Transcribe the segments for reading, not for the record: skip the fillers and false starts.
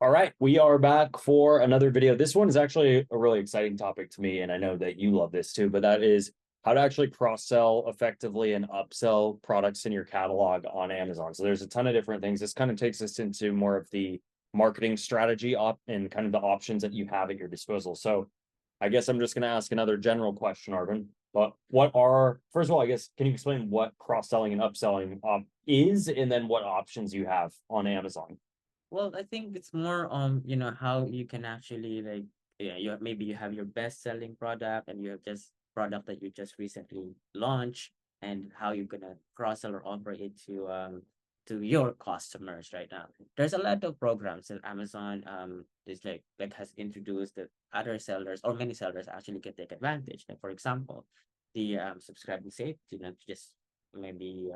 All right, we are back for another video. This one is actually a really exciting topic to me, and I know that you love this too, but that is how to actually cross-sell effectively and upsell products in your catalog on Amazon. So there's a ton of different things. This kind of takes us into more of the marketing strategy and kind of the options that you have at your disposal. So I guess I'm just going to ask another general question, Arvin. But first of all, I guess, can you explain what cross-selling and upselling is, and then what options you have on Amazon? Well, I think it's more how you can actually like maybe you have your best selling product and you have just product that you just recently launched and how you're gonna cross sell or offer it to your customers right now. There's a lot of programs that Amazon is like has introduced that other sellers or many sellers actually can take advantage. Like for example, the subscribe and save, just maybe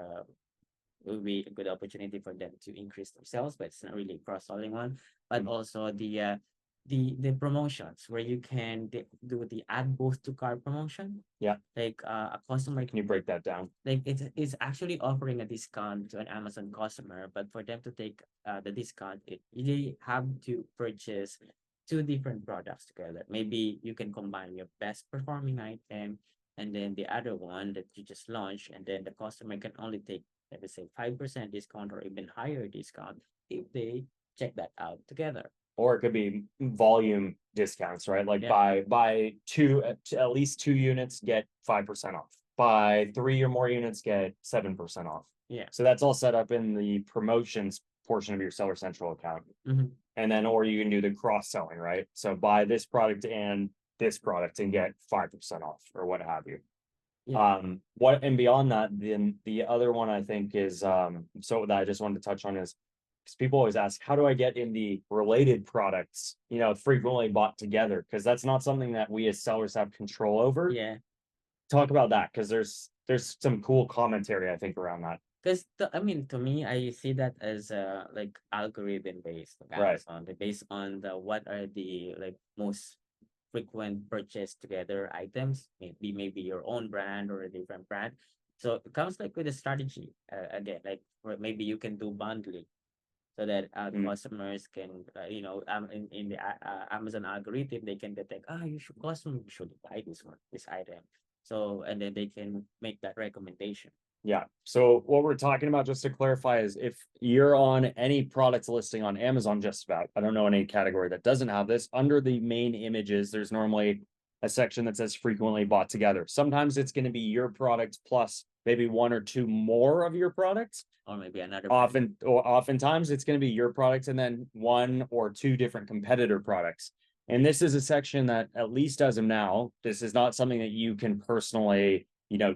it will be a good opportunity for them to increase their sales, but it's not really a cross-selling one. But Mm. also the promotions where you can do the add boost to cart promotion. Yeah. Like a customer Can you break that down? like it's actually offering a discount to an Amazon customer, but for them to take the discount, they have to purchase two different products together. Maybe you can combine your best performing item and then the other one that you just launched, and then the customer can only take, let us say, 5% discount or even higher discount if they check that out together. Or it could be volume discounts, right? Like Yeah. buy two at least 2 units, get 5% off. Buy 3 or more units, get 7% off. Yeah. So that's all set up in the promotions portion of your Seller Central account. Mm-hmm. And then, or you can do the cross selling, right? So buy this product and this product and get 5% off or what have you. Yeah. What and beyond that, then the other one I think is so that I just wanted to touch on is because people always ask, how do I get in the related products, frequently bought together? Because that's not something that we as sellers have control over. Yeah. Talk about that because there's some cool commentary I think around that. Because I mean, to me, I see that as like algorithm based, like Right. Amazon. They based on the what are the like most frequent purchase together items. Maybe your own brand or a different brand. So it comes like with a strategy again, like maybe you can do bundling so that Mm. customers can in the Amazon algorithm they can detect you should buy this one this item, so and then they can make that recommendation. Yeah. So what we're talking about, just to clarify, is if you're on any product listing on Amazon, just about, I don't know any category that doesn't have this, under the main images, there's normally a section that says frequently bought together. Sometimes it's going to be your product plus maybe one or two more of your products. Or maybe another brand. Oftentimes it's going to be your product and then one or two different competitor products. And this is a section that, at least as of now, this is not something that you can personally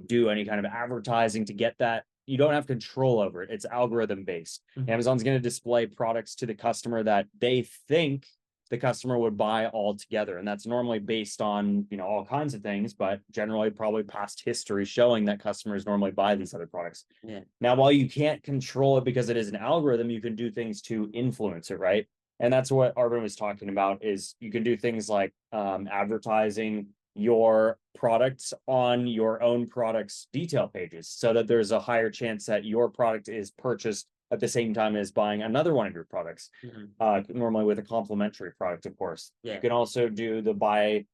do any kind of advertising to get that. You don't have control over it. It's algorithm based. Mhm. Amazon's going to display products to the customer that they think the customer would buy all together. And that's normally based on, all kinds of things, but generally probably past history showing that customers normally buy these other products. Yeah. Now, while you can't control it because it is an algorithm, you can do things to influence it, right? And that's what Arvin was talking about, is you can do things like advertising your products on your own products detail pages so that there's a higher chance that your product is purchased at the same time as buying another one of your products, normally with a complementary product, of course. Yeah. You can also do the buy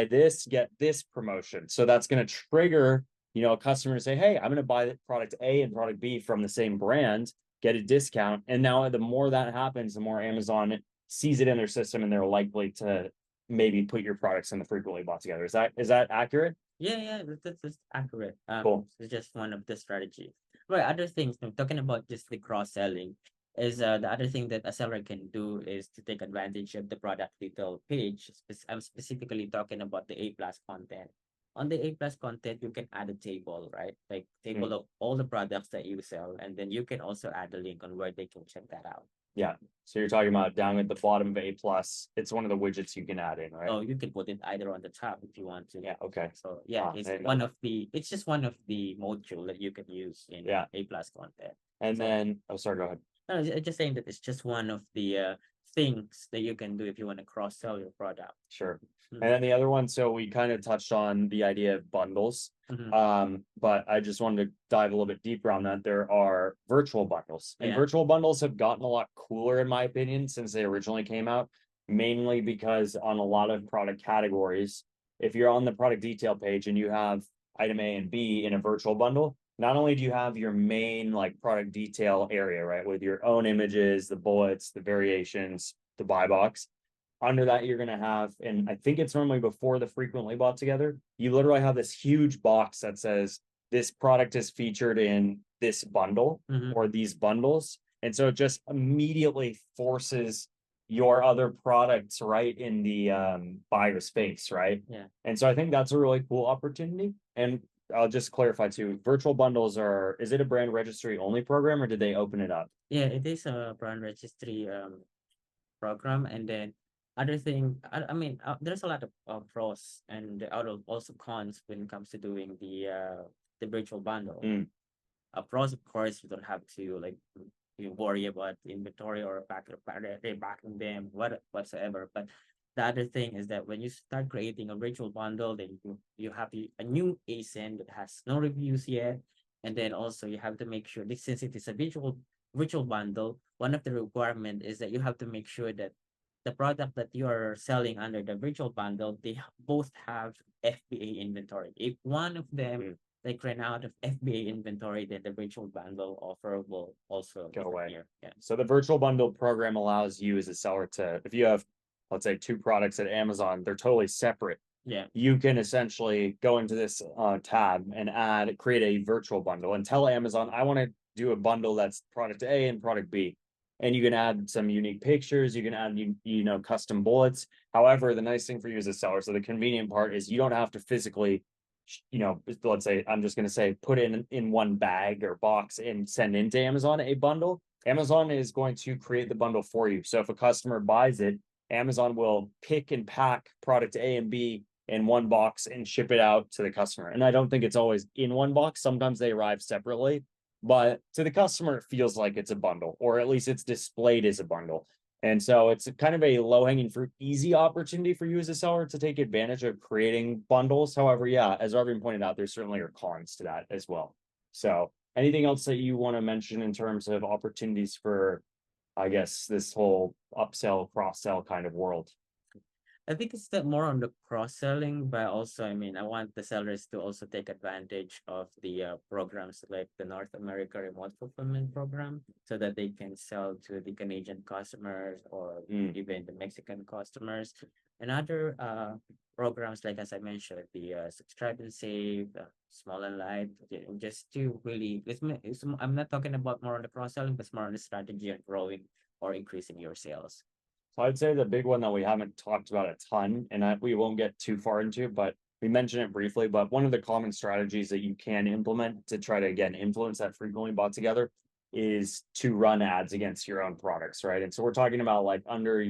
this, get this promotion. So that's going to trigger, a customer to say, hey, I'm going to buy product A and product B from the same brand, get a discount. And now the more that happens, the more Amazon sees it in their system and they're likely to maybe put your products in the frequently bought together. Is that accurate? Yeah, that's accurate. Cool. It's just one of the strategies. Right, other things, talking about just the cross-selling, is the other thing that a seller can do is to take advantage of the product detail page. I'm specifically talking about the A plus content. On the A plus content, you can add a table, right? Like table of all the products that you sell, and then you can also add a link on where they can check that out. Yeah. So you're talking about down at the bottom of A plus, it's one of the widgets you can add in, right? Oh, you can put it either on the top if you want to. Yeah. Okay. So yeah, it's just one of the module that you can use in Yeah. A plus content. And So then, oh, sorry, go ahead. no, just saying that it's just one of the things that you can do if you want to cross sell your product. Sure. Mm. And then the other one, so we kind of touched on the idea of bundles. But I just wanted to dive a little bit deeper on that. There are virtual bundles, and Yeah. virtual bundles have gotten a lot cooler, in my opinion, since they originally came out, mainly because on a lot of product categories, if you're on the product detail page and you have item A and B in a virtual bundle, not only do you have your main like product detail area, right, with your own images, the bullets, the variations, the buy box. Under that, you're going to have, and I think it's normally before the frequently bought together, you literally have this huge box that says this product is featured in this bundle or these bundles. And so it just immediately forces your other products right in the buyer's face, right? Yeah. And so I think that's a really cool opportunity. And I'll just clarify too, virtual bundles are, is it a brand registry only program or did they open it up? Yeah, it is a brand registry program. And then other thing, I mean, there's a lot of pros and also cons when it comes to doing the virtual bundle. Pros, of course, you don't have to like you worry about inventory or backing them, whatsoever. But the other thing is that when you start creating a virtual bundle, then you have a new ASIN that has no reviews yet, and then also you have to make sure that since it is a virtual bundle, one of the requirement is that you have to make sure that the product that you are selling under the virtual bundle, they both have FBA inventory. If one of them like ran out of FBA inventory, then the virtual bundle offer will also Go away. disappear. Yeah. So the virtual bundle program allows you as a seller to, if you have, let's say, two products at Amazon, they're totally separate. Yeah. You can essentially go into this tab and create a virtual bundle and tell Amazon, I want to do a bundle that's product A and product B. And you can add some unique pictures, you can add, custom bullets. However, the nice thing for you as a seller, so the convenient part is you don't have to physically, let's say, I'm just going to say, put it in one bag or box and send into Amazon a bundle. Amazon is going to create the bundle for you. So if a customer buys it, Amazon will pick and pack product A and B in one box and ship it out to the customer. And I don't think it's always in one box. Sometimes they arrive separately, but to the customer, it feels like it's a bundle, or at least it's displayed as a bundle. And so it's kind of a low-hanging fruit, easy opportunity for you as a seller to take advantage of creating bundles. However, yeah, as Arvind pointed out, there certainly are cons to that as well. So anything else that you want to mention in terms of opportunities for, I guess, this whole upsell, cross-sell kind of world? I think it's that more on the cross-selling, but also, I mean, I want the sellers to also take advantage of the programs like the North America Remote Fulfillment Program so that they can sell to the Canadian customers or even the Mexican customers. And other programs, like as I mentioned, the Subscribe and Save, Small and Light, just to really, I'm not talking about more on the cross-selling, but it's more on the strategy of growing or increasing your sales. So I'd say the big one that we haven't talked about a ton, and we won't get too far into, but we mentioned it briefly, but one of the common strategies that you can implement to try to, again, influence that frequently bought together is to run ads against your own products, right? And so we're talking about like under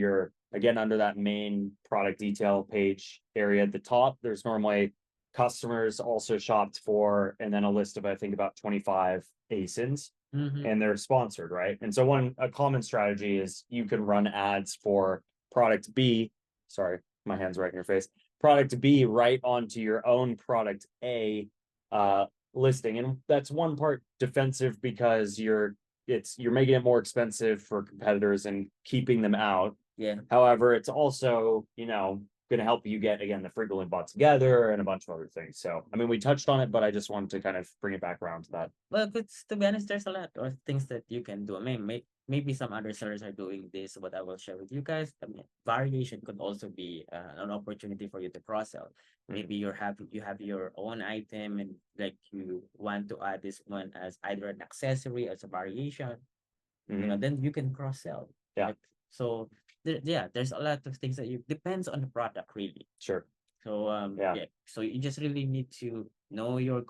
that main product detail page area at the top, there's normally customers also shopped for, and then a list of, I think, about 25 ASINs. And they're sponsored, right? And so a common strategy is you can run ads for product B. Sorry, my hand's right in your face. Product B right onto your own product A listing. And that's one part defensive because you're making it more expensive for competitors and keeping them out. Yeah. However, it's also, going to help you get, again, the frequently bought together and a bunch of other things. So, I mean, we touched on it, but I just wanted to kind of bring it back around to that. Well, but to be honest, there's a lot of things that you can do. I mean, maybe some other sellers are doing this, but I will share with you guys. I mean, variation could also be an opportunity for you to cross sell. Maybe you have your own item and like you want to add this one as either an accessory as a variation. Then you can cross sell. Yeah. Like, so there's a lot of things that depends on the product really. Sure. So so you just really need to know your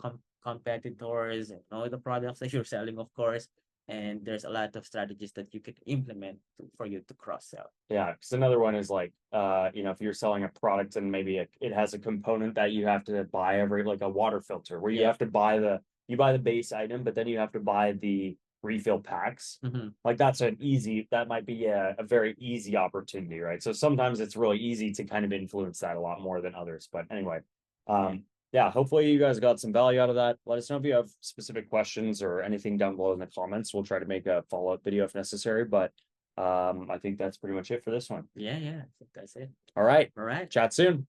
competitors and know the products that you're selling, of course. And there's a lot of strategies that you could implement for you to cross sell. Yeah, because another one is like, if you're selling a product and maybe it has a component that you have to buy like a water filter, where you have to buy you buy the base item, but then you have to buy the refill packs. Mhm. Like that might be a very easy opportunity, right? So sometimes it's really easy to kind of influence that a lot more than others. But anyway, Yeah. yeah, hopefully you guys got some value out of that. Let us know if you have specific questions or anything down below in the comments. We'll try to make a follow-up video if necessary. But I think that's pretty much it for this one. Yeah, yeah. I think that's it. All right. All right. Chat soon.